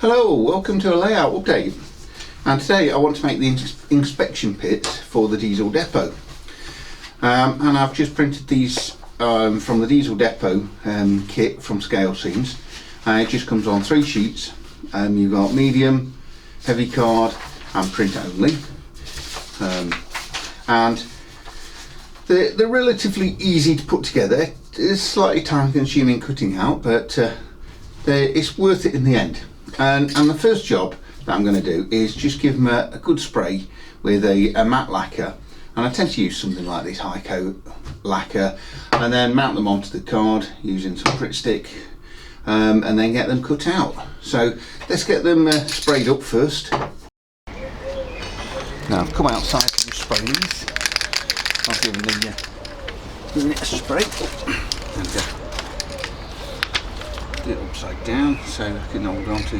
Hello, welcome to a layout update, and today I want to make the inspection pit for the diesel depot, and I've just printed these from the diesel depot kit from Scalescenes. It just comes on 3 sheets. You've got medium, heavy card and print only, and they're relatively easy to put together. It's slightly time consuming cutting out, but it's worth it in the end. And the first job that I'm going to do is just give them a good spray with a matte lacquer, and I tend to use something like this high coat lacquer, and then mount them onto the card using some Pritt stick, and then get them cut out. So let's get them sprayed up first. Now I've come outside to spray these. I've given it a spray and do it upside down so I can hold on to.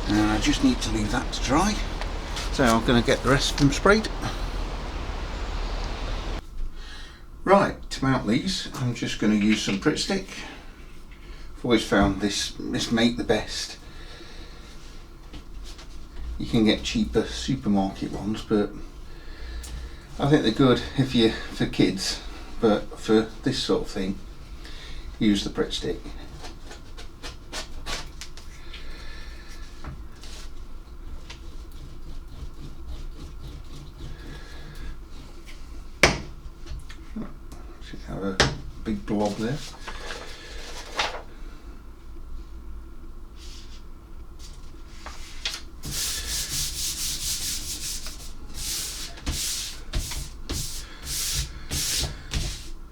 And I just need to leave that to dry, so I'm going to get the rest of them sprayed. Right, to mount these I'm just going to use some Pritt stick. I've always found this mate the best. You can get cheaper supermarket ones, but I think they're good if you're for kids, but for this sort of thing use the Pritt stick. Should have a big blob there.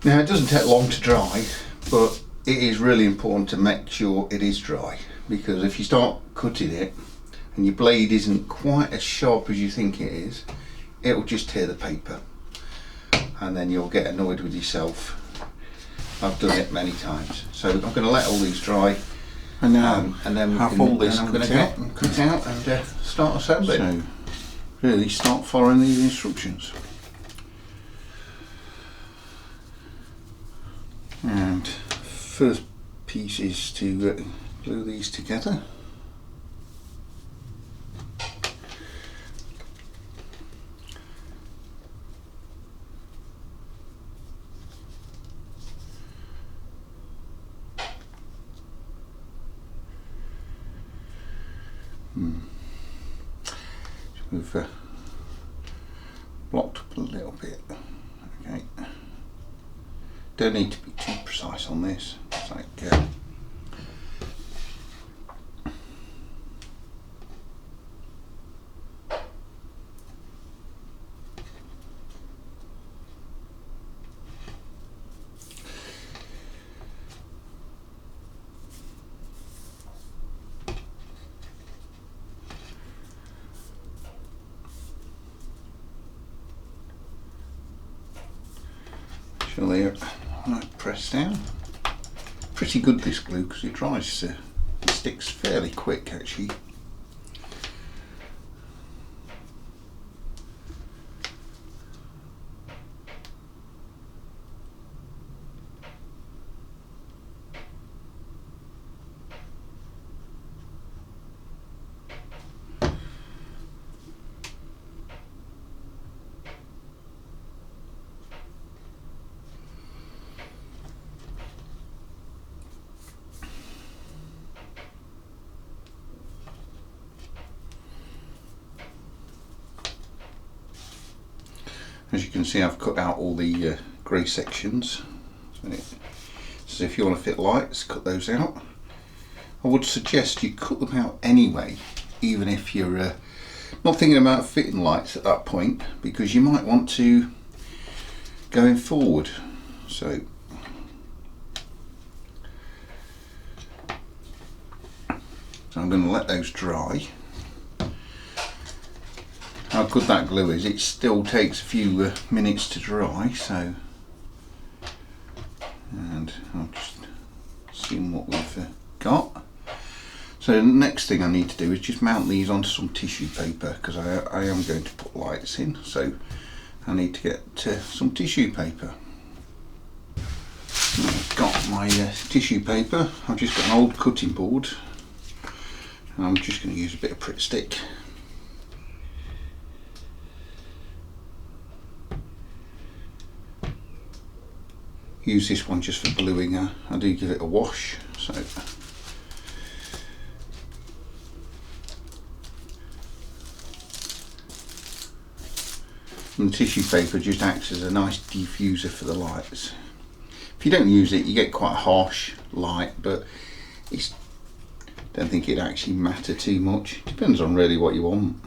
Now it doesn't take long to dry, but it is really important to make sure it is dry, because if you start cutting it and your blade isn't quite as sharp as you think it is, it will just tear the paper and then you'll get annoyed with yourself. I've done it many times. So I'm going to let all these dry, and then I'm going to get them cut out and start assembling. So really start following these instructions. And first piece is to glue these together. We've blocked up a little bit. Okay. Don't need to be too precise on this. It's like there. Press down. Pretty good this glue because it dries, it sticks fairly quick actually. As you can see, I've cut out all the grey sections. So if you want to fit lights, cut those out. I would suggest you cut them out anyway, even if you're not thinking about fitting lights at that point, because you might want to going forward. So I'm going to let those dry. How good that glue is, it still takes a few minutes to dry, so, and I'm just seeing what we've got. So the next thing I need to do is just mount these onto some tissue paper, because I am going to put lights in, so I need to get some tissue paper. I've got my tissue paper. I've just got an old cutting board, and I'm just going to use a bit of Pritt stick. Use this one just for gluing. I do give it a wash, so and the tissue paper just acts as a nice diffuser for the lights. If you don't use it, you get quite a harsh light, but I don't think it'd actually matter too much. Depends on really what you want.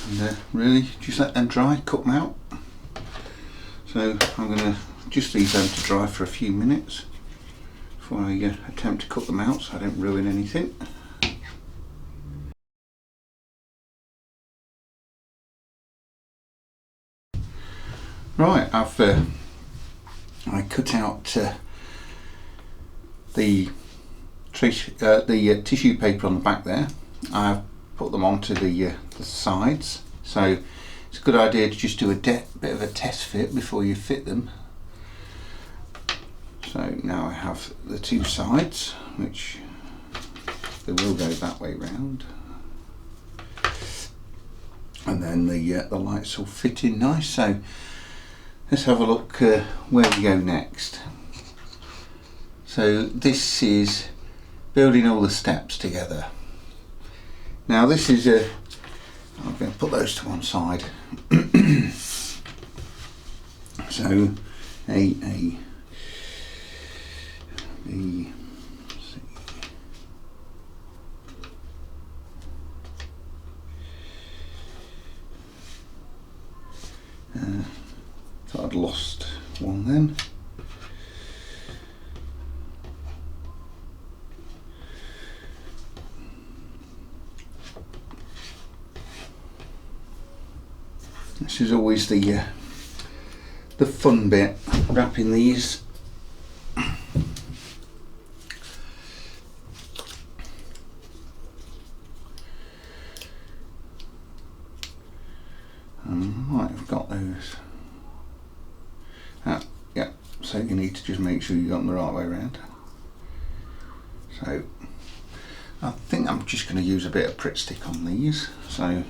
And really just let them dry, cut them out. So I'm going to just leave them to dry for a few minutes before I attempt to cut them out, so I don't ruin anything. Right, I cut out the tissue paper on the back there. I've put them onto the sides, so it's a good idea to just do a bit of a test fit before you fit them. So now I have the two sides, which they will go that way round, and then the lights will fit in nice. So let's have a look where we go next. So this is building all the steps together. Now this is I'm going to put those to one side. So A, B, C. Thought I'd lost one then. This is always the fun bit, wrapping these. Right, I've got those. Yeah, so you need to just make sure you got them the right way around. So I think I'm just going to use a bit of Pritt stick on these. So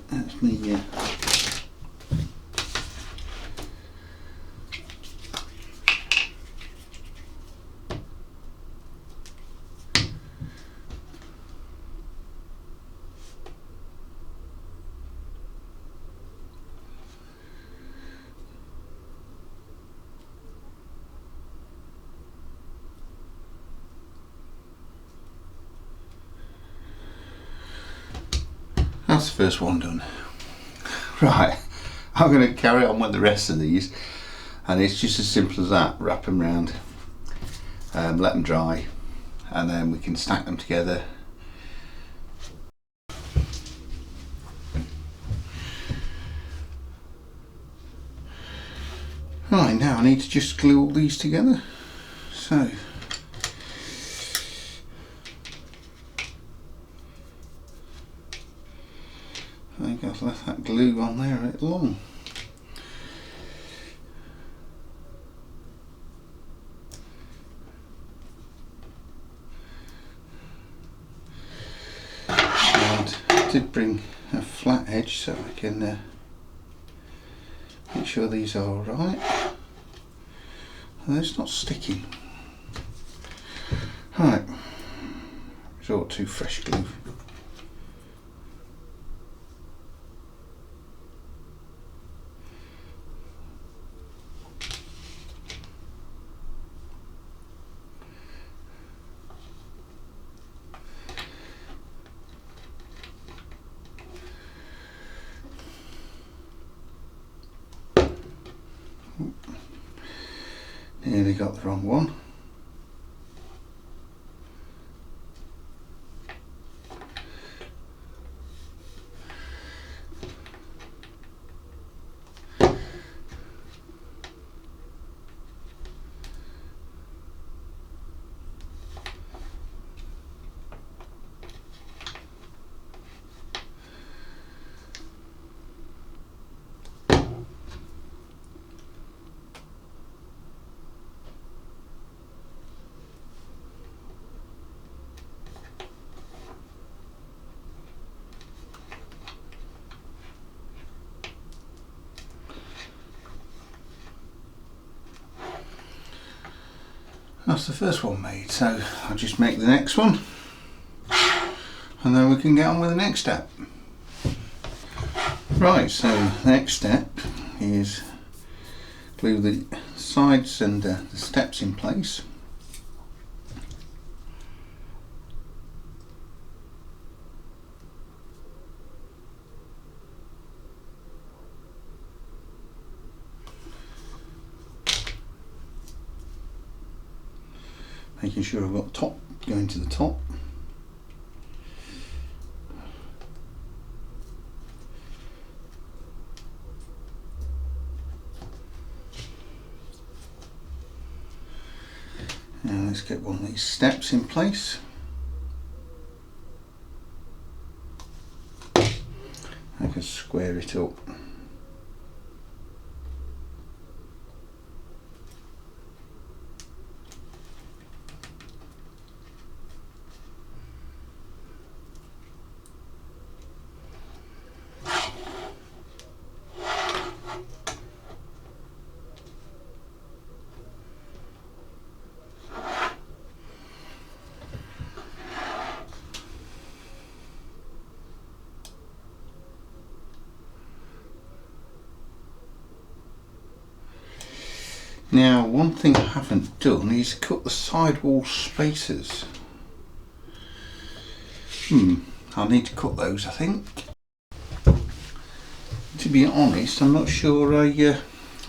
that's me. That's the first one done. Right, I'm going to carry on with the rest of these, and it's just as simple as that. Wrap them round, let them dry, and then we can stack them together. Right, now I need to just glue all these together. So I think I've left that glue on there a bit long. And I did bring a flat edge so I can make sure these are all right. And it's not sticking. Right, resort to fresh glue. nearly got the wrong one. That's the first one made, so I'll just make the next one and then we can get on with the next step. Right, so the next step is glue the sides and the steps in place. Making sure I've got the top going to the top. Now let's get one of these steps in place. I can square it up. Now, one thing I haven't done is cut the sidewall spacers. I'll need to cut those, I think. To be honest, I'm not sure I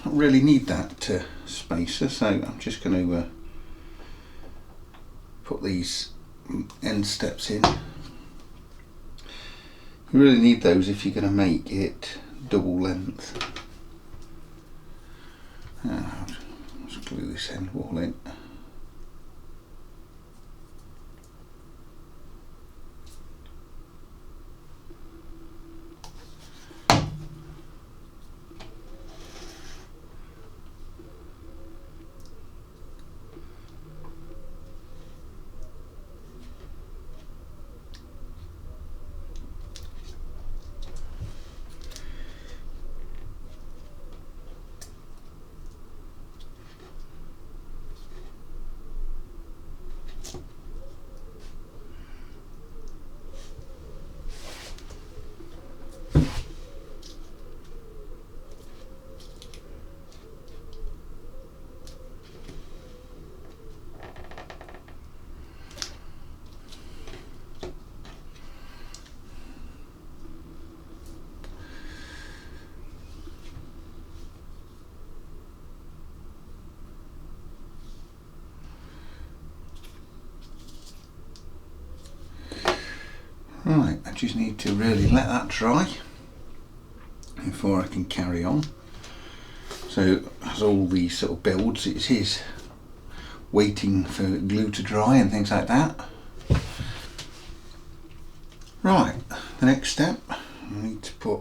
really need that spacer, so I'm just going to put these end steps in. You really need those if you're going to make it double length. Let's glue this end wall in. Right, I just need to really let that dry before I can carry on. So as all these sort of builds, it is waiting for glue to dry and things like that. Right, the next step, I need to put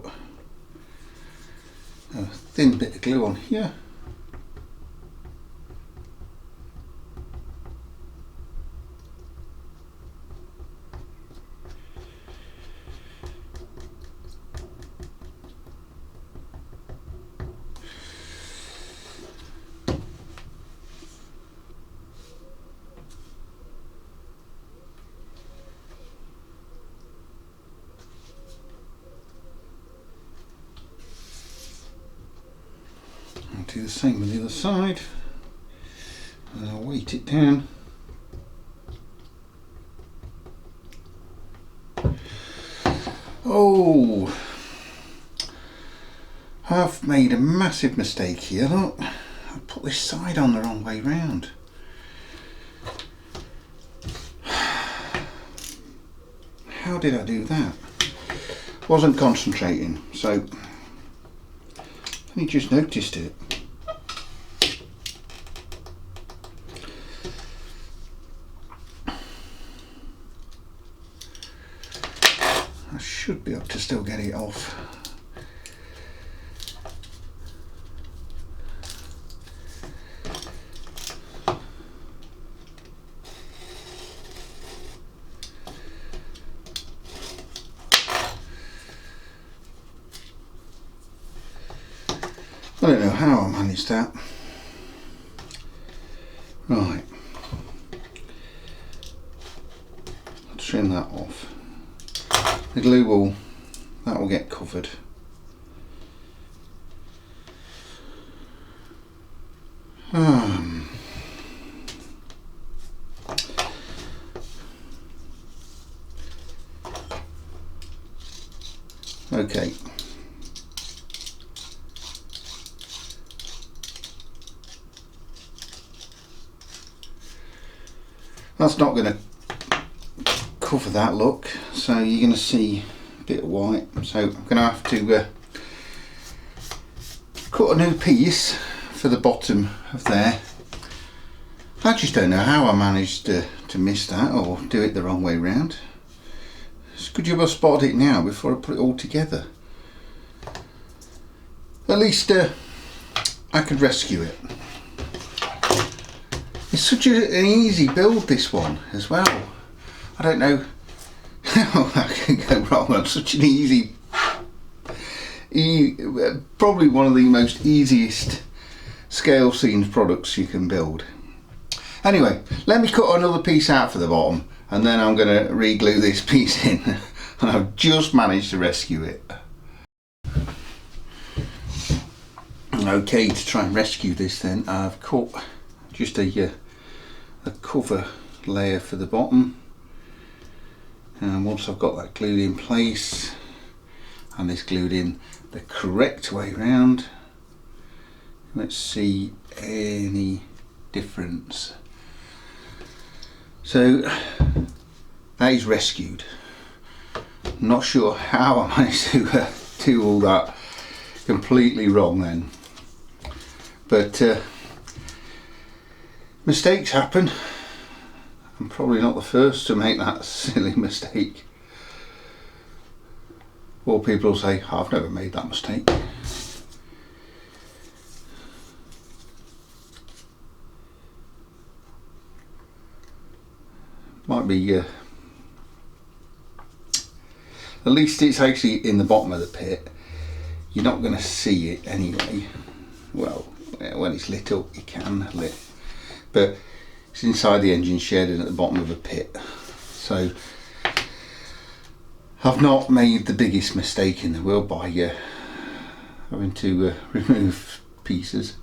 a thin bit of glue on here. Do the same with the other side, and I'll weight it down. Oh, I've made a massive mistake here. Look, I put this side on the wrong way round. How did I do that? Wasn't concentrating, so I just noticed it. I should be able to still get it off. I don't know how I managed that. Right, I'll trim that off. The glue that will get covered. Okay. That's not going to cover that look, so you're going to see a bit of white. So I'm going to have to cut a new piece for the bottom of there. I just don't know how I managed to miss that or do it the wrong way round. Could you have spotted it now before I put it all together? At least I could rescue it. It's such an easy build, this one as well. I don't know how that can go wrong on such an easy, probably one of the most easiest Scalescenes products you can build. Anyway, let me cut another piece out for the bottom and then I'm going to re-glue this piece in. And I've just managed to rescue it. Okay, to try and rescue this then, I've cut just a cover layer for the bottom, and once I've got that glued in place and this glued in the correct way round, let's see any difference. So that is rescued. Not sure how I managed to do all that completely wrong then, but mistakes happen. I'm probably not the first to make that silly mistake. Or people will say, I've never made that mistake. Might be, at least it's actually in the bottom of the pit. You're not going to see it anyway. Well, when it's lit up you can lit. But it's inside the engine shed and at the bottom of a pit. So I've not made the biggest mistake in the world by having to remove pieces.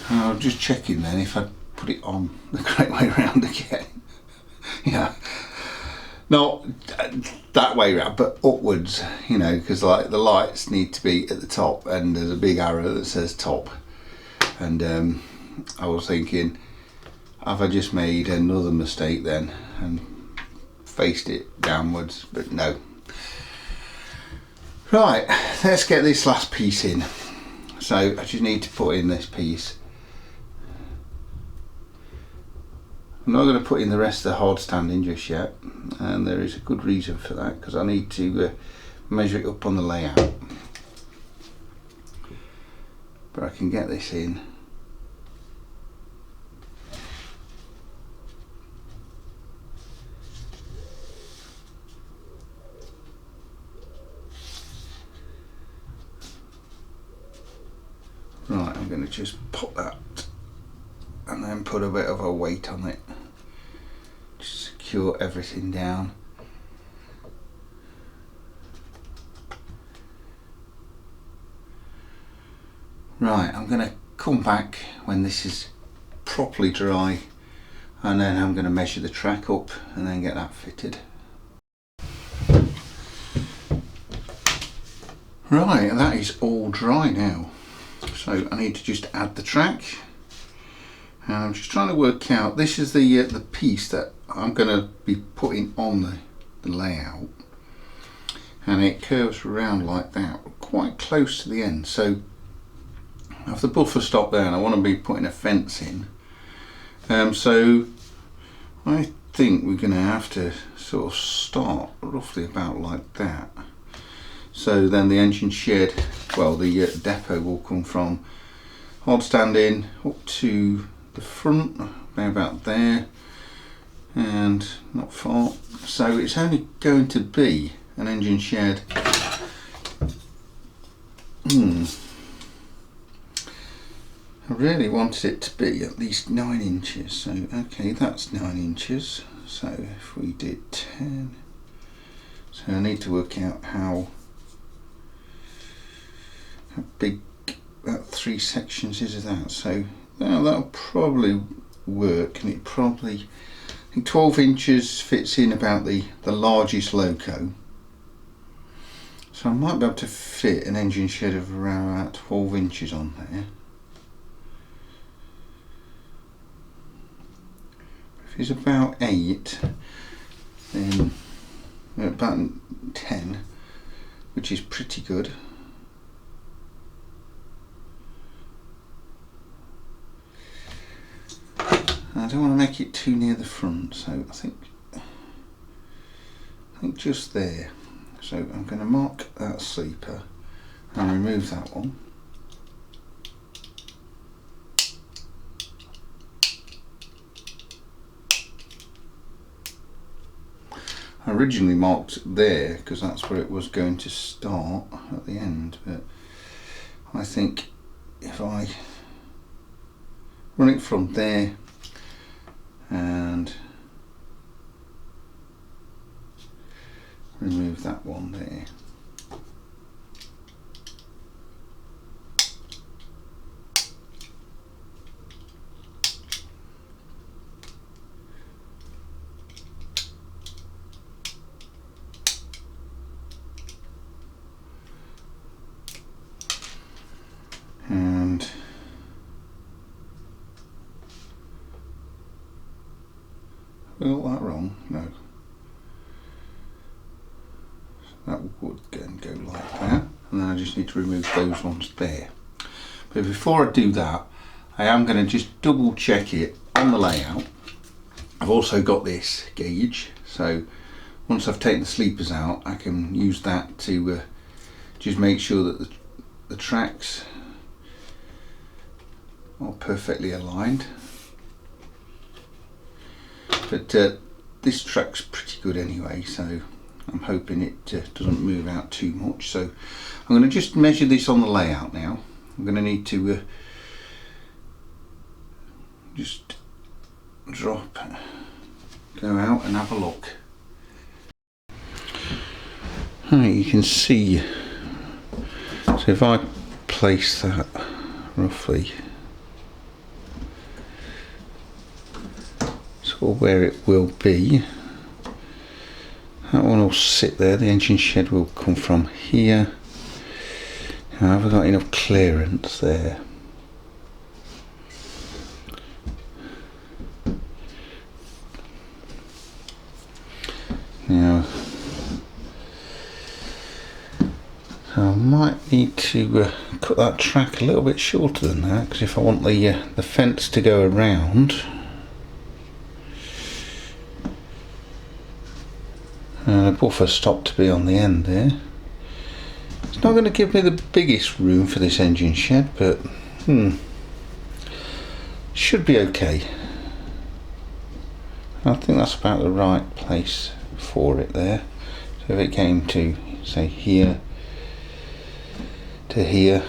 I'm just checking then if I put it on the correct way around again. Yeah, not that way around, but upwards, you know, because like the lights need to be at the top and there's a big arrow that says top, and I was thinking, have I just made another mistake then and faced it downwards? But no. Right, let's get this last piece in. So I just need to put in this piece. I'm not going to put in the rest of the hard standing just yet, and there is a good reason for that, because I need to measure it up on the layout. But I can get this in. Right, I'm going to just pop that and then put a bit of a weight on it to secure everything down. Right, I'm going to come back when this is properly dry, and then I'm going to measure the track up and then get that fitted. Right, and that is all dry now. So I need to just add the track. And I'm just trying to work out, this is the piece that I'm going to be putting on the layout. And it curves around like that, quite close to the end. So I have the buffer stop there, and I want to be putting a fence in. So I think we're going to have to sort of start roughly about like that. So then the engine shed, well, the depot will come from hard standing up to the front, about there, and not far. So it's only going to be an engine shed. I really wanted it to be at least 9 inches. So okay, that's 9 inches. So if we did 10, so I need to work out how big that 3 sections is of that. So that'll probably work, and it probably, I think 12 inches fits in about the largest loco. So I might be able to fit an engine shed of around about 12 inches on there. If it's about 8, then about 10, which is pretty good. I don't want to make it too near the front, so I think just there. So I'm going to mark that sleeper and remove that one. I originally marked there because that's where it was going to start at the end, but I think if I run it from there and remove that one there. And I got that wrong? No. That would then go like that, and then I just need to remove those ones there. But before I do that, I am going to just double check it on the layout. I've also got this gauge, so once I've taken the sleepers out, I can use that to just make sure that the tracks are perfectly aligned. But this track's pretty good anyway, so I'm hoping it doesn't move out too much. So I'm going to just measure this on the layout now. I'm going to need to just drop, go out and have a look. Right, you can see, so if I place that roughly sort of where it will be, that one will sit there. The engine shed will come from here. Now, have I got enough clearance there? Now, so I might need to cut that track a little bit shorter than that, because if I want the fence to go around, and a buffer stop to be on the end there. It's not going to give me the biggest room for this engine shed, but should be okay. I think that's about the right place for it there. So if it came to, say, here to here,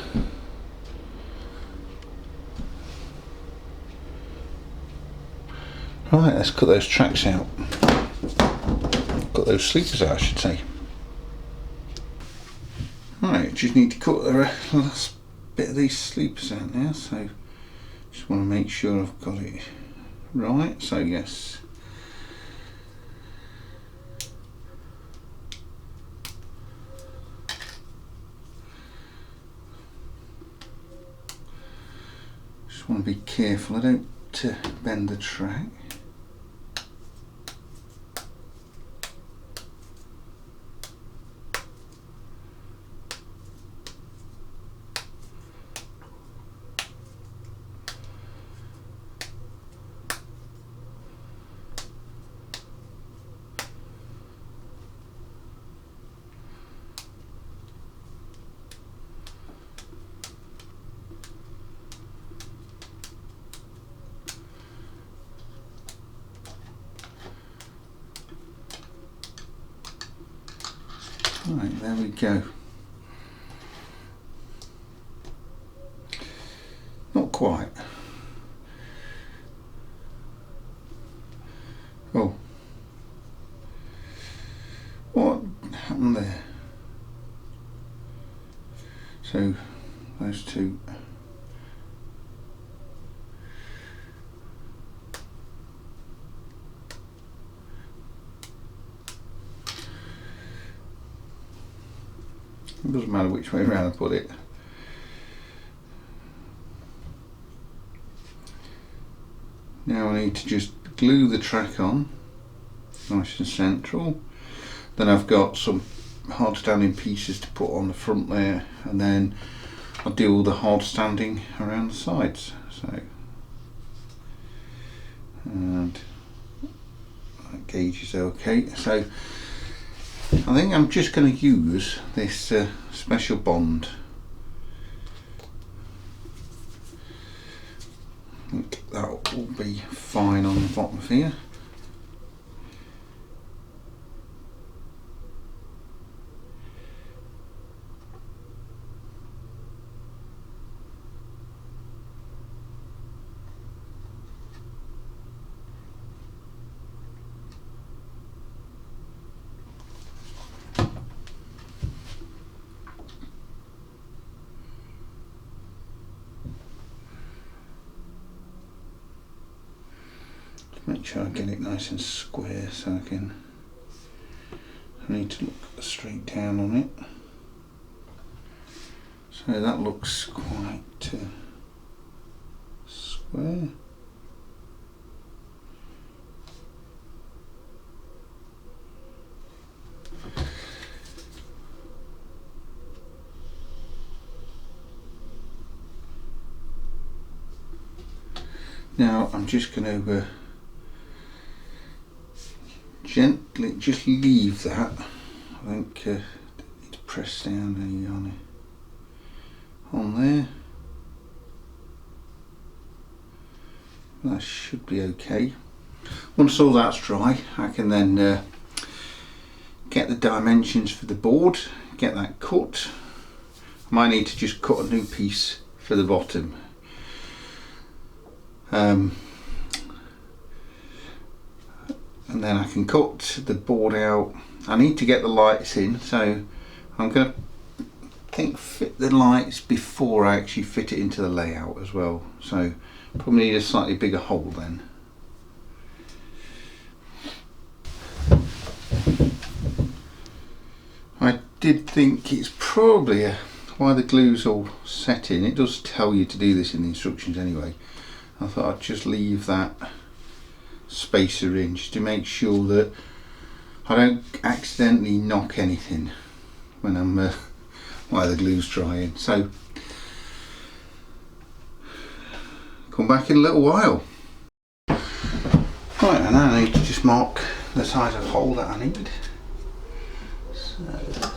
right, let's cut those tracks out. Cut those sleepers out, I should say. Right, just need to cut the last bit of these sleepers out now, so Just want to make sure I've got it right, so yes. Just want to be careful I don't bend the track. Right, there we go. Not quite. Oh. What happened there? So, those two. It doesn't matter which way around I put it. Now I need to just glue the track on, nice and central. Then I've got some hard standing pieces to put on the front there, and then I'll do all the hard standing around the sides. So, and that gauge is okay. So I think I'm just going to use this special bond. I think that will be fine on the bottom here. Make sure I get it nice and square so I need to look straight down on it. So that looks quite square. Now I'm just going to gently just leave that. I think need to press down on there. That should be okay. Once all that's dry, I can then get the dimensions for the board, get that cut. I might need to just cut a new piece for the bottom. And then I can cut the board out. I need to get the lights in, so I'm going to fit the lights before I actually fit it into the layout as well. So probably need a slightly bigger hole then. I did think it's probably why the glue's all set in. It does tell you to do this in the instructions anyway. I thought I'd just leave that spacer in just to make sure that I don't accidentally knock anything when I'm while the glue's drying. So come back in a little while. Right, and now I need to just mark the size of hole that I need. So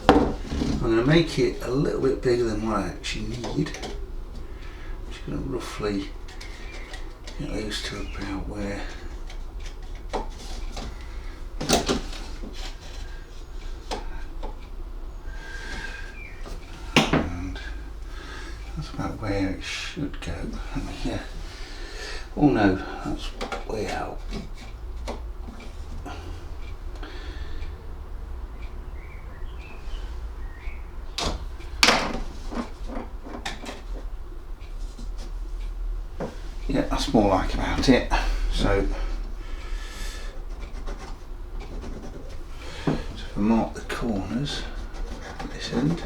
I'm going to make it a little bit bigger than what I actually need. I'm just going to roughly get those to about where about where it should go. Yeah. Oh no, that's way out. that's more like about it. So if I mark the corners at this end,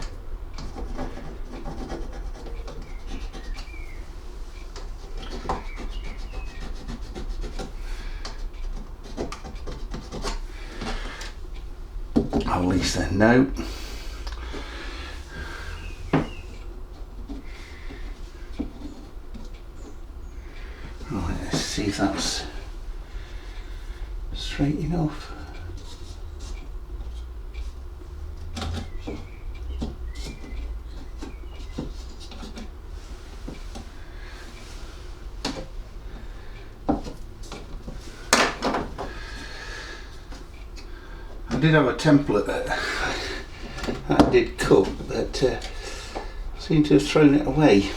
I'll at least then know. Right, let's see if that's straight enough. I did have a template that I did cut, but seemed to have thrown it away.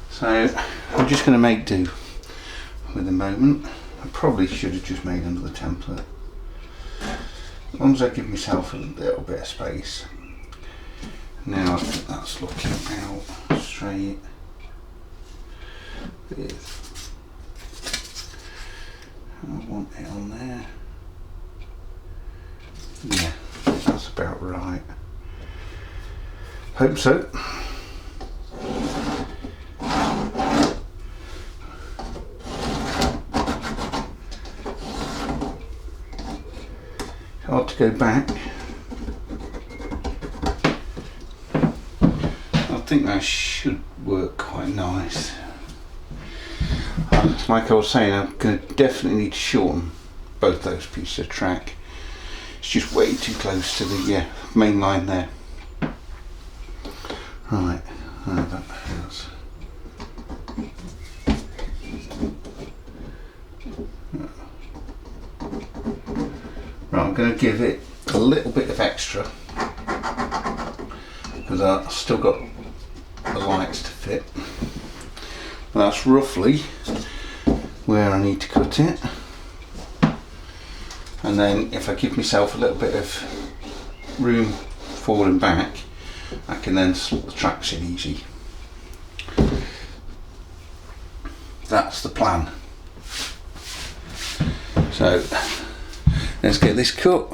So I'm just going to make do with the moment. I probably should have just made another template. As long as I give myself a little bit of space. Now I think that's looking out straight with, I want it on there. Yeah, that's about right. Hope so. Hard to go back. I think that should work quite nice. Like I was saying, I'm going to definitely need to shorten both those pieces of track. It's just way too close to the main line there. Right, that hurts. Right, I'm going to give it a little bit of extra because I've still got the lights to fit. And that's roughly where I need to cut it. And then if I give myself a little bit of room forward and back, I can then slot the tracks in easy. That's the plan. So let's get this cut.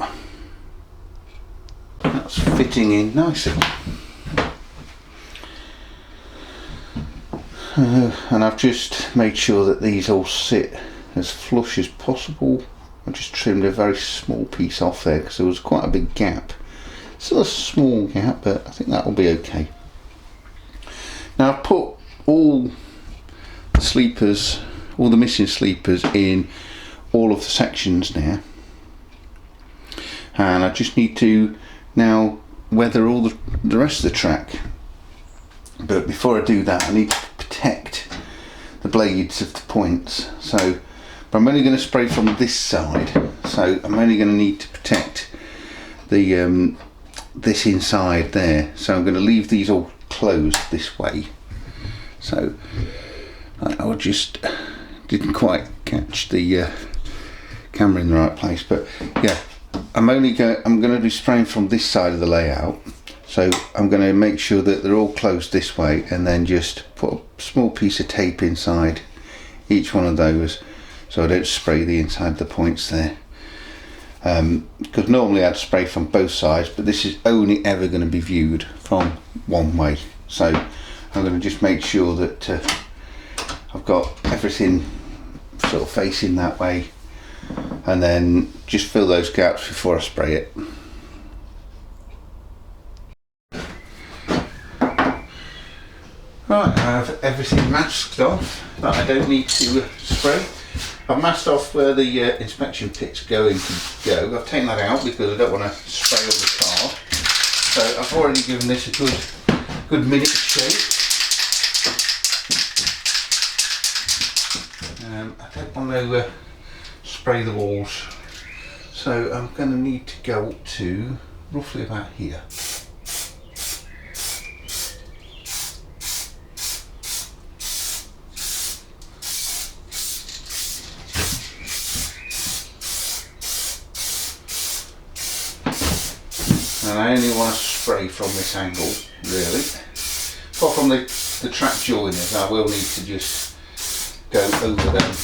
That's fitting in nicely. And I've just made sure that these all sit as flush as possible. I just trimmed a very small piece off there because there was quite a big gap. Still a small gap, but I think that will be okay. Now I've put all the sleepers, all the missing sleepers in all of the sections now. And I just need to now weather all the rest of the track. But before I do that, I need to protect the blades of the points. So I'm only going to spray from this side, so I'm only going to need to protect the this inside there. So I'm going to leave these all closed this way. So I just didn't quite catch the camera in the right place, but yeah, I'm going to be spraying from this side of the layout. So I'm going to make sure that they're all closed this way, and then just put a small piece of tape inside each one of those, so I don't spray the inside of the points there. Because normally I'd spray from both sides, but this is only ever going to be viewed from one way. So I'm going to just make sure that I've got everything sort of facing that way, and then just fill those gaps before I spray it. Right, I have everything masked off that I don't need to spray. I've masked off where the inspection pit's going to go. I've taken that out because I don't want to spray all the car. So I've already given this a good minute of shake. I don't want to spray the walls, so I'm going to need to go up to roughly about here. And I only want to spray from this angle, really. Apart from the track joiners, I will need to just go over them.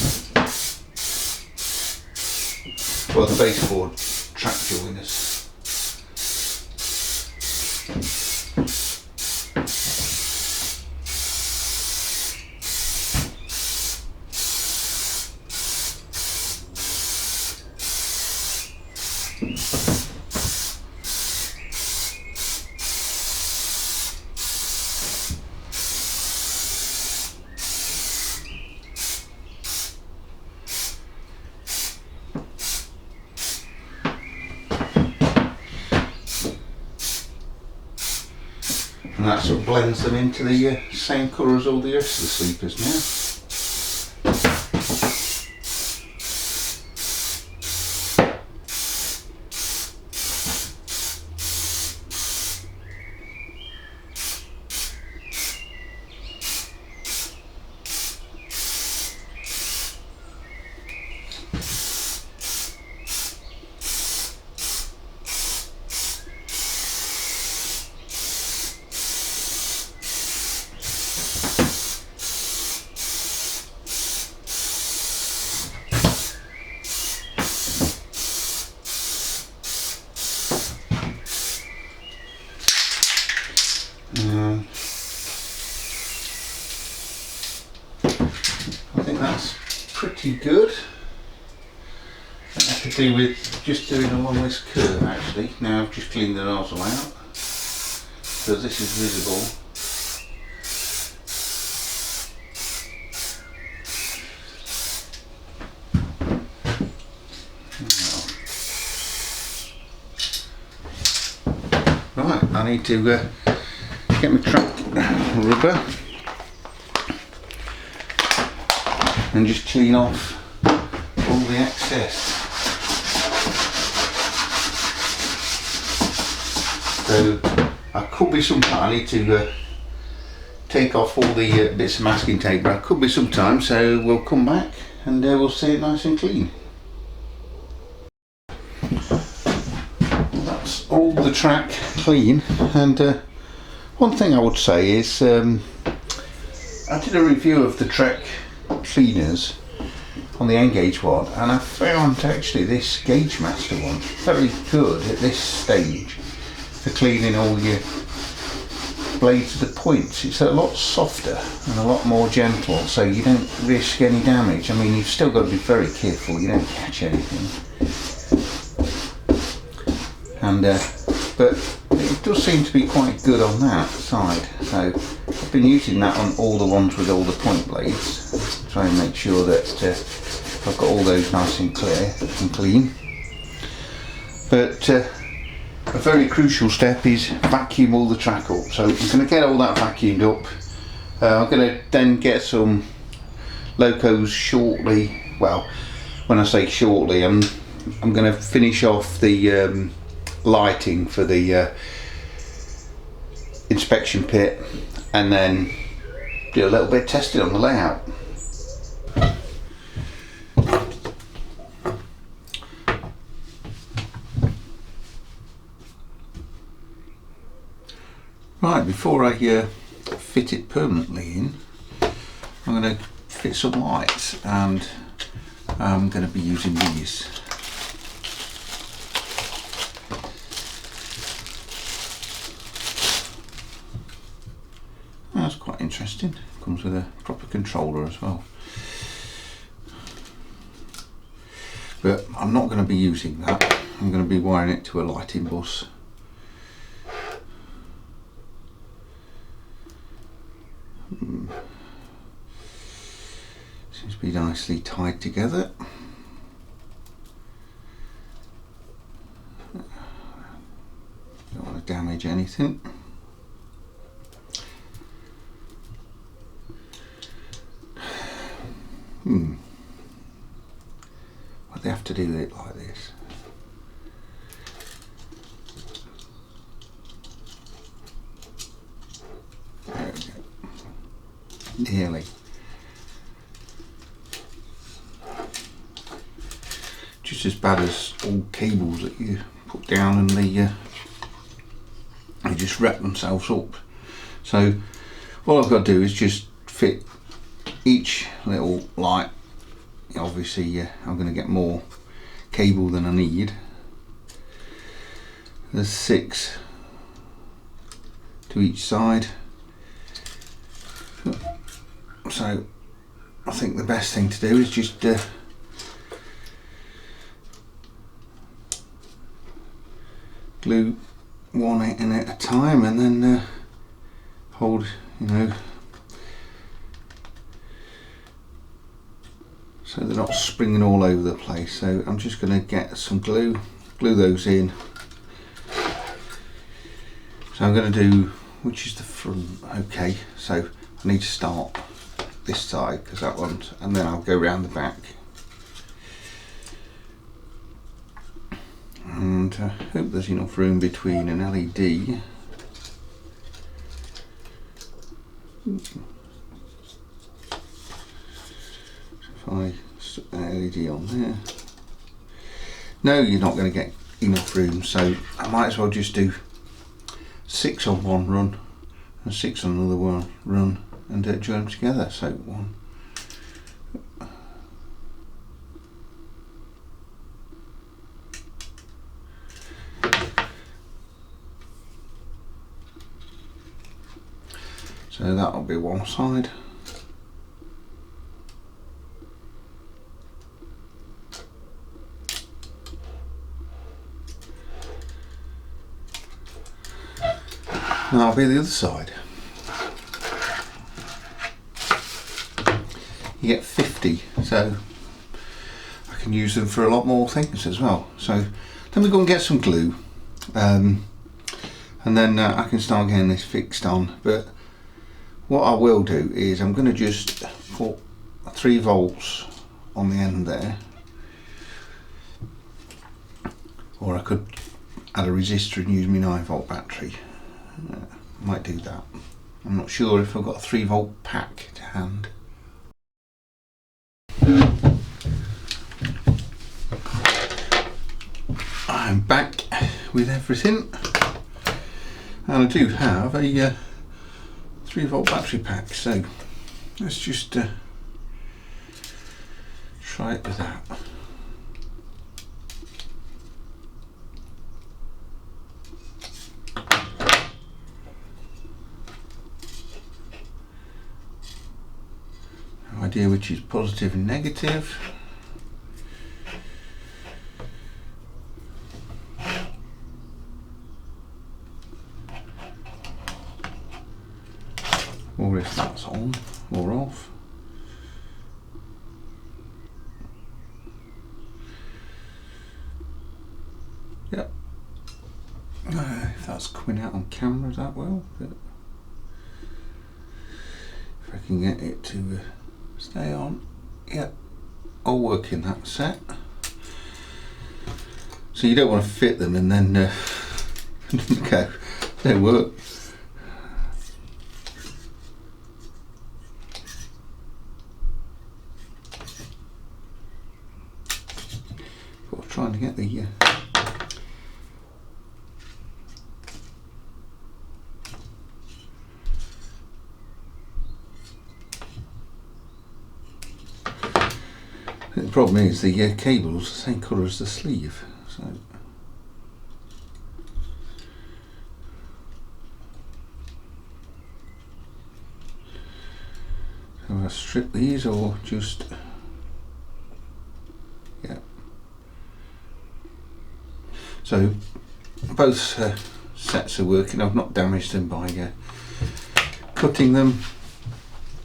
Well, the baseboard track joiners. And that sort of blends them into the same colour as all the rest of the sleepers now. I think that's pretty good. That has to do with just doing along this curve actually. Now I've just cleaned the nozzle out because this is visible. Right, I need to get my track rubber and just clean off all the excess. So I could be sometime, I need to take off all the bits of masking tape, but I could be sometime, so we'll come back and we'll see it nice and clean. That's all the track clean, and one thing I would say is I did a review of the track cleaners on the N-Gauge one, and I found actually this Gauge Master one very good at this stage for cleaning all your blades to the points. It's a lot softer and a lot more gentle, so you don't risk any damage. I mean, you've still got to be very careful you don't catch anything, and but it does seem to be quite good on that side. So I've been using that on all the ones with all the point blades, try and make sure that I've got all those nice and clear and clean. But a very crucial step is vacuum all the track up. So I'm going to get all that vacuumed up. I'm going to then get some locos shortly. Well, when I say shortly, I'm going to finish off the lighting for the inspection pit, and then do a little bit of testing on the layout. Right, before I fit it permanently in, I'm going to fit some lights, and I'm going to be using these. That's quite interesting. Comes with a proper controller as well. But I'm not going to be using that. I'm going to be wiring it to a lighting bus. Seems to be nicely tied together. Don't want to damage anything. Why'd they have to do it like this? There we go. Nearly. Just as bad as all cables that you put down and they just wrap themselves up. So all I've got to do is just fit each little light, obviously I'm going to get more cable than I need. There's 6 to each side, so I think the best thing to do is just glue one in at a time, and then hold, so they're not springing all over the place. So I'm just going to get some glue those in. So I'm going to do, which is the front? Okay, so I need to start this side because that one's, and then I'll go around the back. And I hope there's enough room between an LED. If I stick an LED on there, no, you're not going to get enough room, so I might as well just do 6 on one run and 6 on another one run and join them together. So 1, so that'll be one side. That'll be the other side. You get 50, so I can use them for a lot more things as well. So then we go and get some glue, and then I can start getting this fixed on. But what I will do is I'm going to just put 3 volts on the end there, or I could add a resistor and use my 9-volt battery. Might do that. I'm not sure if I've got a 3-volt pack to hand. I'm back with everything, and I do have a 3-volt battery pack, so let's just try it with that. No idea which is positive and negative. Or if that's on or off. Yep. If that's coming out on camera that well, but if I can get it to stay on, yep, all working that set. So you don't want to fit them and then go, they don't work. Trying to get the the problem is the cable's the same colour as the sleeve, so I strip these or just so both sets are working. I've not damaged them by cutting them,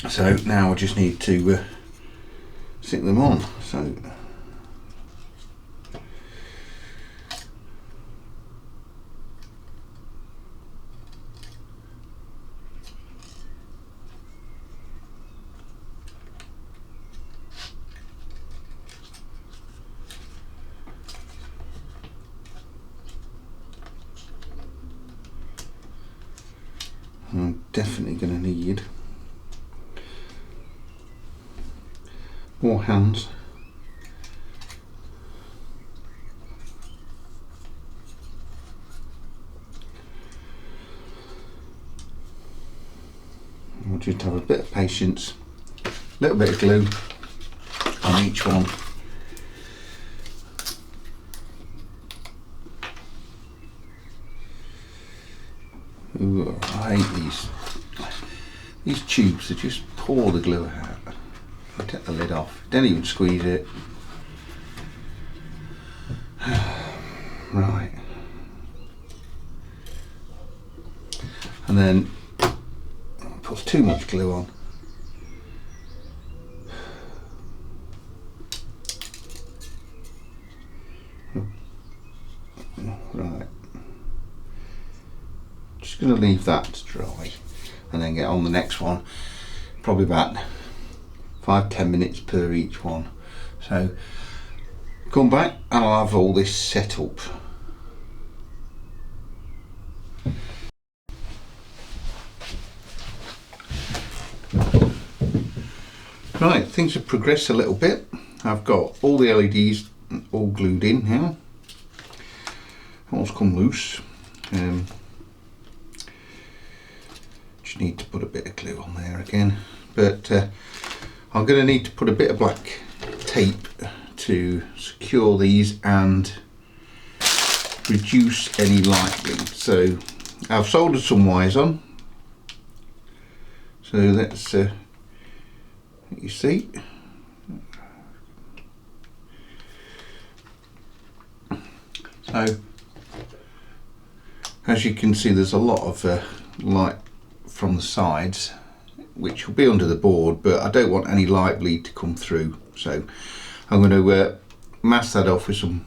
so now I just need to stick them on. So I'm definitely going to need more hands. We'll just have a bit of patience, a little bit of glue on each one. Ooh, I hate these tubes. They just pour the glue out. I take the lid off. Don't even squeeze it. Right. And then puts too much glue on. Right. Just going to leave that to dry and then get on the next one. Probably about 5-10 minutes per each one. So come back and I'll have all this set up. Right, things have progressed a little bit. I've got all the LEDs all glued in now. All's come loose. Just need to put a bit of glue on there again, but I'm going to need to put a bit of black tape to secure these and reduce any light bleed. So I've soldered some wires on. So let's you see. So as you can see, there's a lot of light from the sides, which will be under the board, but I don't want any light bleed to come through. So I'm going to mask that off with some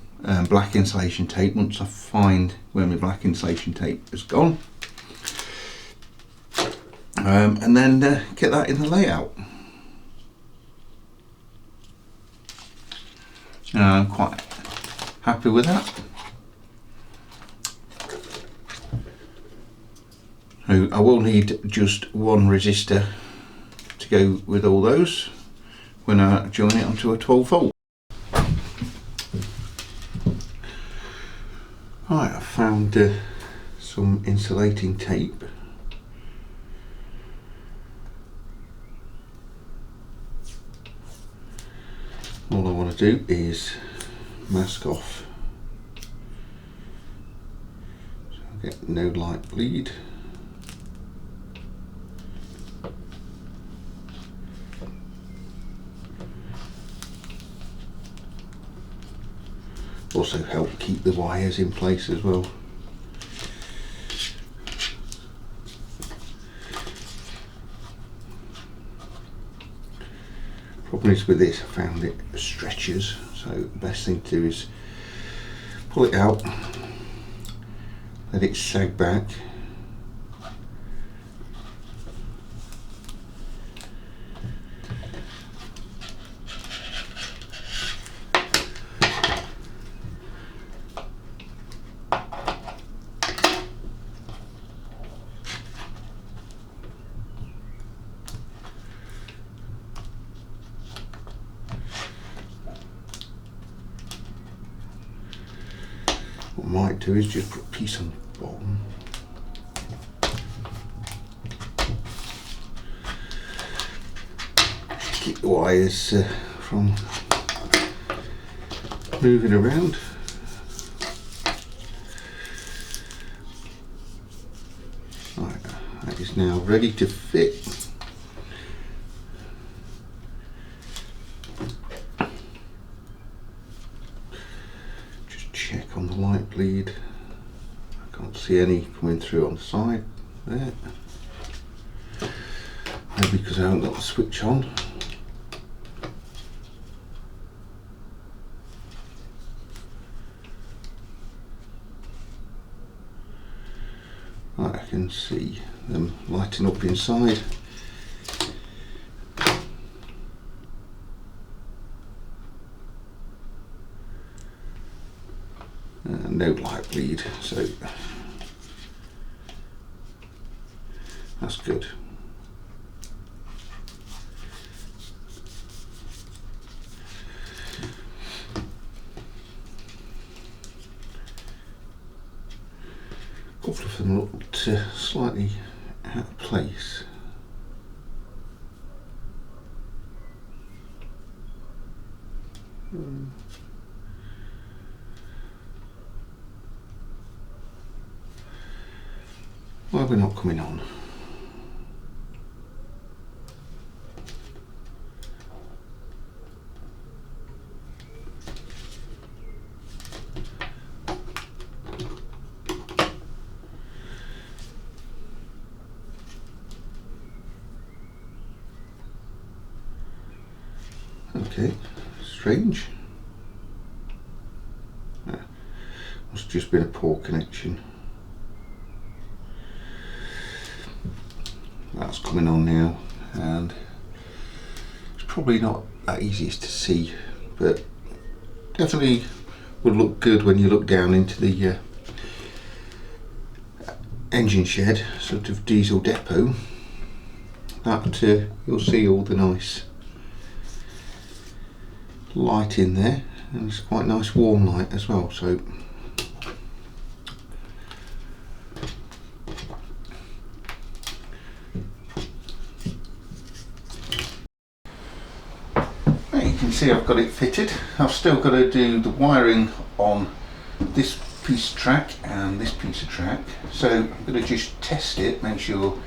black insulation tape once I find where my black insulation tape has gone. And then get that in the layout. I'm quite happy with that. So I will need just one resistor to go with all those when I join it onto a 12 volt. Right, I found some insulating tape. All I want to do is mask off so I get no light bleed. Also help keep the wires in place as well. Problem is with this, I found it stretches, so the best thing to do is pull it out, let it sag back, what I might do is just put a piece on the bottom. Keep the wires from moving around. Right, that is now ready to fit. Check on the light bleed. I can't see any coming through on the side there. Maybe because I haven't got the switch on. Right, I can see them lighting up inside. No light bleed, so that's good. A couple of them looked slightly out of place. Why are we not coming on? Okay, strange. Must have just been a poor connection. That's coming on now, and it's probably not that easiest to see, but definitely would look good when you look down into the engine shed, sort of diesel depot. That you'll see all the nice light in there, and it's quite nice warm light as well. So you can see I've got it fitted. I've still got to do the wiring on this piece of track and this piece of track, so I'm going to just test it, make sure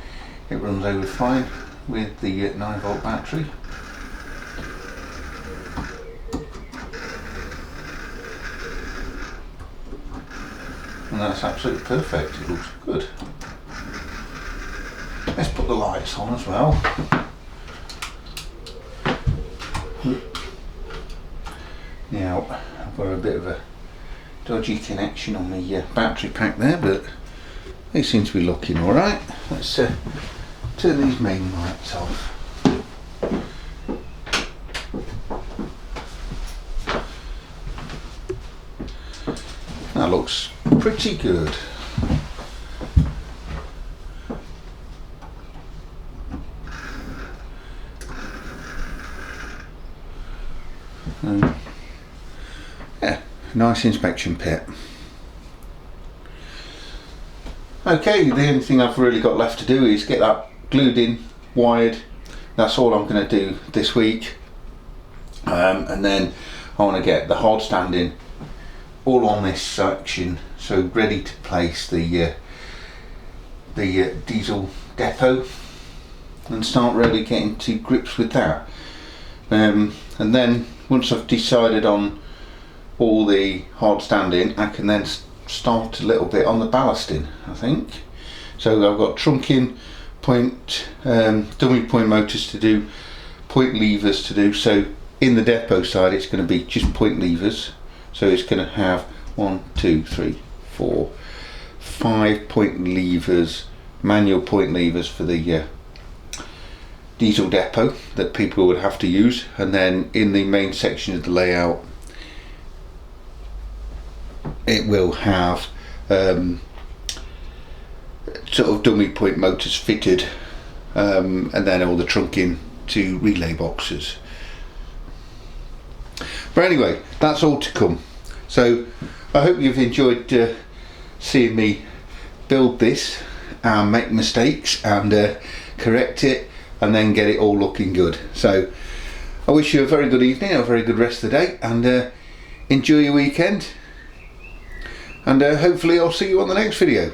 it runs over fine with the 9-volt battery. And that's absolutely perfect, it looks good. Let's put the lights on as well. Now, I've got a bit of a dodgy connection on the battery pack there, but they seem to be looking alright. Let's turn these main lights off. That looks pretty good. Yeah, nice inspection pit. Okay, the only thing I've really got left to do is get that glued in, wired. That's all I'm going to do this week, and then I want to get the hard stand in all on this section, so ready to place the diesel depot and start really getting to grips with that. And then once I've decided on all the hard standing, I can then start a little bit on the ballasting, I think. So I've got trunking, point, dummy point motors to do, point levers to do. So in the depot side it's going to be just point levers. So it's going to have 1, 2, 3, 4, 5 point levers, manual point levers for the diesel depot that people would have to use, and then in the main section of the layout it will have sort of dummy point motors fitted, and then all the trunking to relay boxes. But anyway, that's all to come. So I hope you've enjoyed seeing me build this and make mistakes and correct it and then get it all looking good. So I wish you a very good evening, a very good rest of the day, and enjoy your weekend, and hopefully I'll see you on the next video.